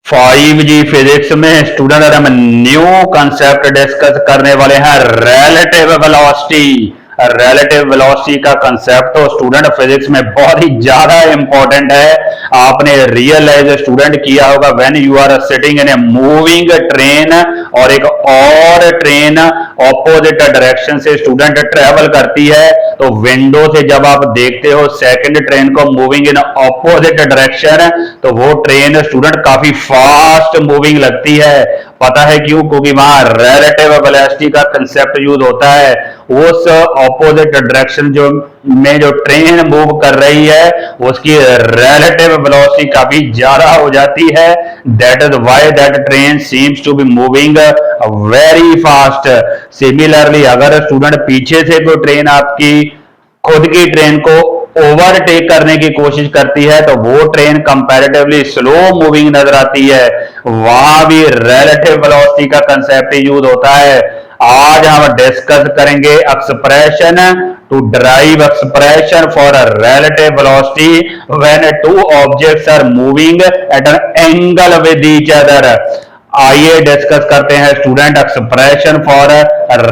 5G physics में student अगर हम न्यू कंसेप्ट डिस्कस करने वाले हैं रिलेटिव वेलोसिटी। रिलेटिव वेलोसिटी का कंसेप्ट तो स्टूडेंट फिजिक्स में बहुत ही ज्यादा इंपॉर्टेंट है। आपने रियल एज स्टूडेंट किया होगा when you are sitting in a moving train और एक और ट्रेन ऑपोजिट डायरेक्शन से स्टूडेंट ट्रेवल करती है, तो विंडो से जब आप देखते हो सेकंड ट्रेन को मूविंग इन ऑपोजिट डायरेक्शन, तो वो ट्रेन स्टूडेंट काफी फास्ट मूविंग लगती है। पता है क्यों? क्योंकि वहां रिलेटिव वेलोसिटी का कंसेप्ट यूज होता है। उस ऑपोजिट डायरेक्शन जो ट्रेन मूव कर रही है उसकी रिलेटिव वेलोसिटी काफी ज्यादा हो जाती है। That is why that train seems to be moving very fast. Similarly अगर स्टूडेंट पीछे से कोई ट्रेन आपकी खुद की ट्रेन को ओवरटेक करने की कोशिश करती है, तो वो ट्रेन कंपैरेटिवली स्लो मूविंग नजर आती है। वहां भी रिलेटिव वेलोसिटी का कंसेप्ट यूज होता है। आज हम डिस्कस करेंगे expression to derive expression for a relative velocity when two objects are moving at an angle with each other. आइए डिस्कस करते हैं student expression for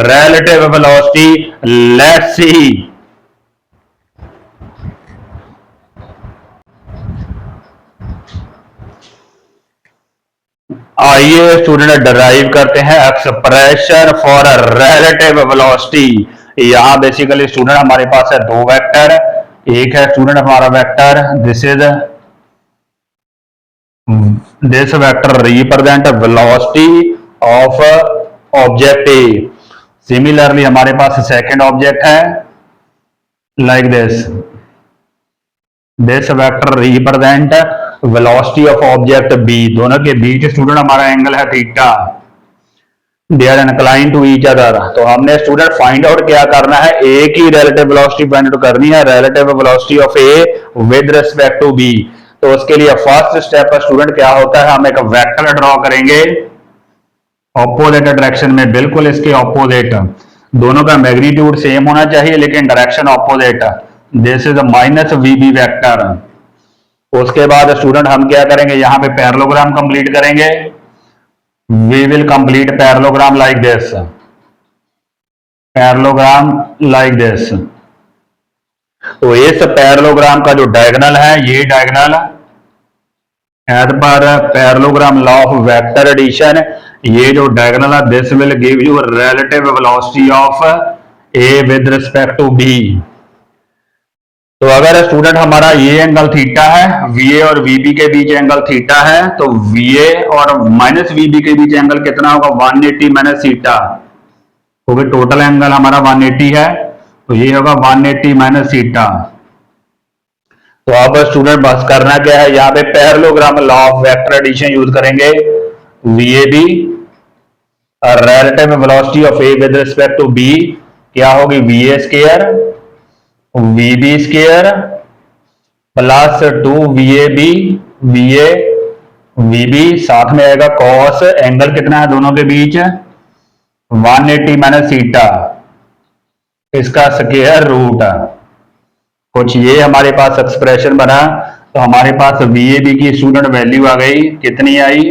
relative velocity. Let's see. आइए स्टूडेंट डराइव करते हैं एक्सप्रेशन फॉर रिलेटिव वेलोसिटी। यहां basically student हमारे पास है दो वेक्टर। एक है स्टूडेंट हमारा vector this vector represent velocity of object A. Similarly हमारे पास सेकंड ऑब्जेक्ट है like this vector represent velocity of object B. दोनों के बीच स्टूडेंट हमारा एंगल है theta. They are incline to each other. तो हमने स्टूडेंट फाइंड आउट क्या करना है? ए की रिलेटिव वेलोसिटी फाइंड आउट करनी है, relative velocity of A with respect to B. तो उसके लिए फर्स्ट स्टेप पर स्टूडेंट क्या होता है, हम एक वेक्टर ड्रॉ करेंगे ऑपोजिट डायरेक्शन में, बिल्कुल इसके ऑपोजिट। दोनों का मैग्नीट्यूड सेम होना चाहिए लेकिन direction opposite. This is minus V B vector. उसके बाद स्टूडेंट हम क्या करेंगे, यहां पे पैरेललोग्राम कंप्लीट करेंगे। We will complete parallelogram like this, parallelogram like this. तो इस पैरेललोग्राम का जो डायगोनल है, ये डायगोनल एज पर parallelogram law of vector addition, ये जो डायगोनल है this will give you relative velocity of A with respect to B. तो अगर स्टूडेंट हमारा ये एंगल थीटा है, VA और VB के बीच एंगल थीटा है, तो VA और माइनस VB के बीच एंगल कितना होगा? 180 माइनस थीटा। क्योंकि टोटल एंगल हमारा 180 है, तो ये होगा 180 माइनस थीटा। तो अब स्टूडेंट बस करना क्या है, यहाँ पे parallelogram law of vector addition use करेंगे। VAB relative velocity of A with respect to B क्या होगी? VA square VB square plus 2VAB VA VB, साथ में आएगा कॉस, एंगल कितना है दोनों के बीच? 180 माइनस थीटा, इसका स्क्वायर रूट। कुछ ये हमारे पास एक्सप्रेशन बना। तो हमारे पास VAB की स्टूडेंट वैल्यू आ गई, कितनी आई?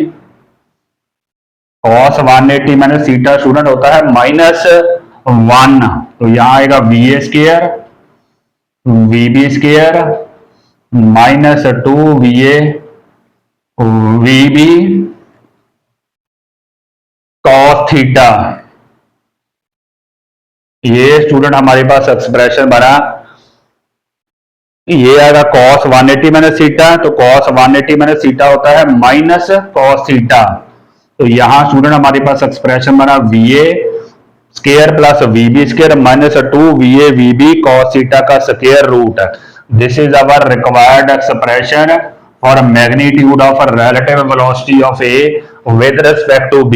कॉस 180 माइनस थीटा स्टूडेंट होता है -1। तो यहां आएगा VA square VB square minus 2VA VB cos theta. ये स्टूडेंट हमारे पास एक्सप्रेशन बना। ये आएगा कॉस 180 माइनस थीटा, तो कॉस 180 माइनस थीटा होता है माइनस कॉस थीटा। तो यहां स्टूडेंट हमारे पास एक्सप्रेशन बना VA square plus VB square minus 2VA VB cos theta का square root. This is our required expression for magnitude of relative velocity of A with respect to B।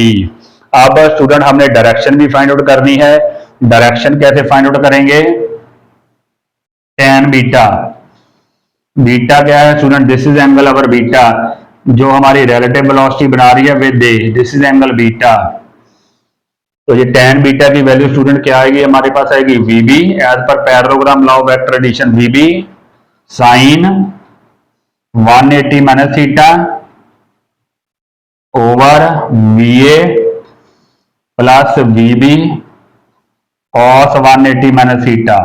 अब student हमने direction भी find out करनी है। Direction कैसे find out करेंगे? tan beta. Beta क्या है student? This is angle our beta, जो हमारी रिलेटिव वेलोसिटी बना रही है with A, this is angle beta. तो ये tan बीटा की वैल्यू स्टूडेंट क्या आएगी? हमारे पास आएगी VB एज पर parallelogram law of vector addition, VB sine 180 minus theta over VA plus VB cos 180 minus theta.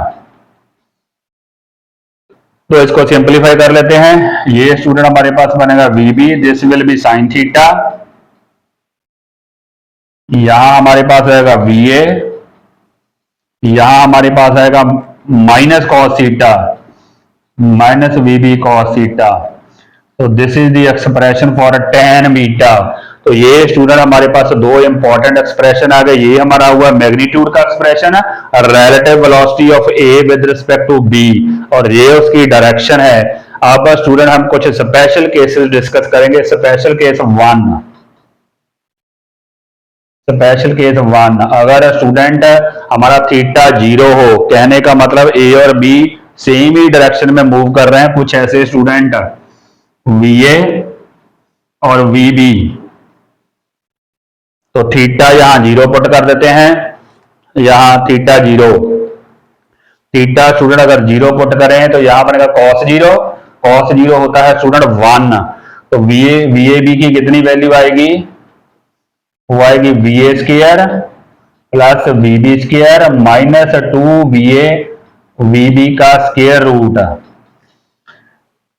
तो इसको सिंपलीफाई कर लेते हैं। ये स्टूडेंट हमारे पास बनेगा VB, this will be sine theta. यहां हमारे पास आएगा VA, यहां हमारे पास आएगा minus cos theta, minus VB cos theta. तो this is the expression for tan beta. तो ये स्टूडेंट हमारे पास दो इंपॉर्टेंट एक्सप्रेशन आ गए। ये हमारा हुआ मैग्नीट्यूड का एक्सप्रेशन है, relative velocity of A with respect to B, और ये उसकी डायरेक्शन है। अब स्टूडेंट हम कुछ स्पेशल केसेस डिस्कस करेंगे। स्पेशल केस 1, स्पेशल केस 1, अगर स्टूडेंट हमारा थीटा 0 हो, कहने का मतलब ए और बी सेम ही डायरेक्शन में मूव कर रहे हैं। कुछ ऐसे स्टूडेंट VA और VB, तो थीटा यहां 0 पुट कर देते हैं, यहां थीटा 0, थीटा स्टूडेंट अगर 0 पुट करें तो यहां बनेगा cos 0, cos 0 होता है स्टूडेंट 1। तो VAB की कितनी वैल्यू आएगी, वो आएगी VA square plus VB square minus 2VA VB का स्क्वायर रूट।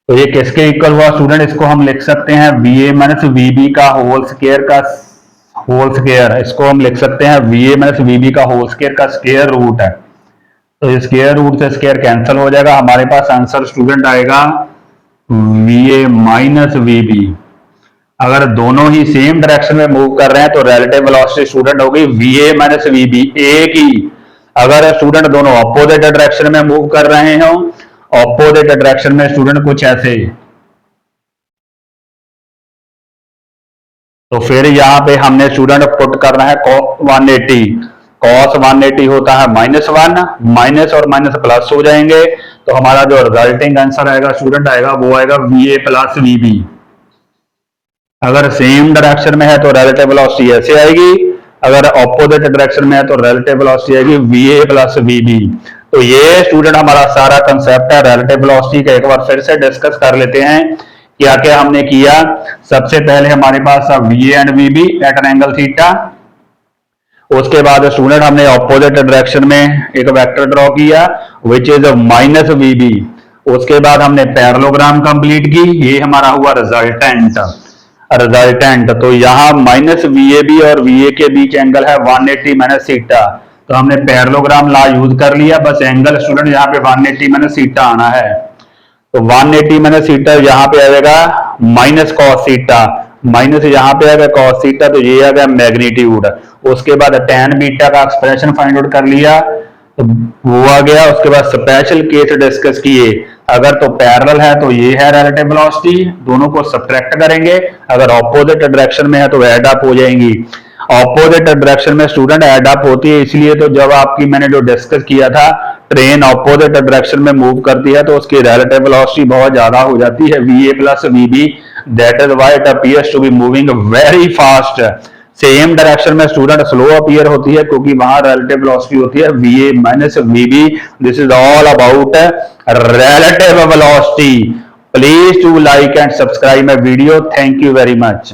तो ये किसके इक्वल हुआ स्टूडेंट, इसको हम लिख सकते हैं VA माइनस VB का होल स्क्वायर का होल स्क्वायर। इसको हम लिख सकते हैं VA माइनस VB का होल स्क्वायर का स्क्वायर रूट है। तो स्क्वायर रूट से स्क्वायर कैंसिल हो जाएगा, हमारे पास आंसर स्टूडेंट आएगा VA माइनस VB। अगर दोनों ही सेम डायरेक्शन में मूव कर रहे हैं तो रिलेटिव वेलोसिटी स्टूडेंट होगी VA माइनस VB एक ही। अगर स्टूडेंट दोनों ऑपोजिट डायरेक्शन में मूव कर रहे हो, ऑपोजिट डायरेक्शन में स्टूडेंट कुछ ऐसे, तो फिर यहां पे हमने स्टूडेंट पुट करना है cos 180। cos 180 होता है -1, माइनस और माइनस प्लस हो जाएंगे। तो हमारा जो रिजल्टिंग आंसर आएगा स्टूडेंट आएगा वो आएगा VA प्लस VB। अगर सेम डायरेक्शन में है तो रिलेटिव वेलोसिटी ऐसे आएगी, अगर ऑपोजिट डायरेक्शन में है तो रिलेटिव वेलोसिटी आएगी VA प्लस VB। तो ये स्टूडेंट हमारा सारा कंसेप्ट है रिलेटिव वेलोसिटी का। एक बार फिर से डिस्कस कर लेते हैं क्या क्या हमने किया। सबसे पहले हमारे पास था VA and VB at an angle theta. उसके बाद स्टूडेंट हमने ऑपोजिट डायरेक्शन में एक वेक्टर ड्रॉ किया विच इज माइनस VB। उसके बाद हमने पैरेललोग्राम कंप्लीट की, ये हमारा हुआ रिजल्टेंट। तो यहाँ माइनस VAB और VA के बीच एंगल है 180 माइनस थीटा। तो हमने पैरेललोग्राम लॉ यूज कर लिया, बस एंगल स्टूडेंट यहाँ पे 180 माइनस थीटा आना है। तो 180 माइनस थीटा यहाँ पे आएगा माइनस कॉस थीटा, माइनस यहाँ पे आएगा कॉस थीटा, तो ये आ गया मैग्नीट्यूड। उसके बाद tan बीटा का एक्सप्रेशन फाइंड आउट कर लिया, तो वो आ गया। उसके बाद स्पेशल केस डिस्कस किए। अगर तो पैरेलल है तो ये है रिलेटिव वेलोसिटी, दोनों को सब्ट्रैक्ट करेंगे। अगर ऑपोजिट डायरेक्शन में है तो ऐड अप हो जाएंगी। ऑपोजिट डायरेक्शन में स्टूडेंट ऐड अप होती है इसलिए, तो जब आपकी मैंने जो डिस्कस किया था ट्रेन ऑपोजिट डायरेक्शन में मूव करती है तो उसकी रिलेटिव वेलोसिटी बहुत ज्यादा हो जाती है VA plus VB। That is why it appears to be moving very fast. Same direction में स्टूडेंट स्लो अपीयर होती है क्योंकि वहां रिलेटिव वेलोसिटी होती है VA minus VB। This is all about relative velocity. Please to like and subscribe my video. Thank you very much.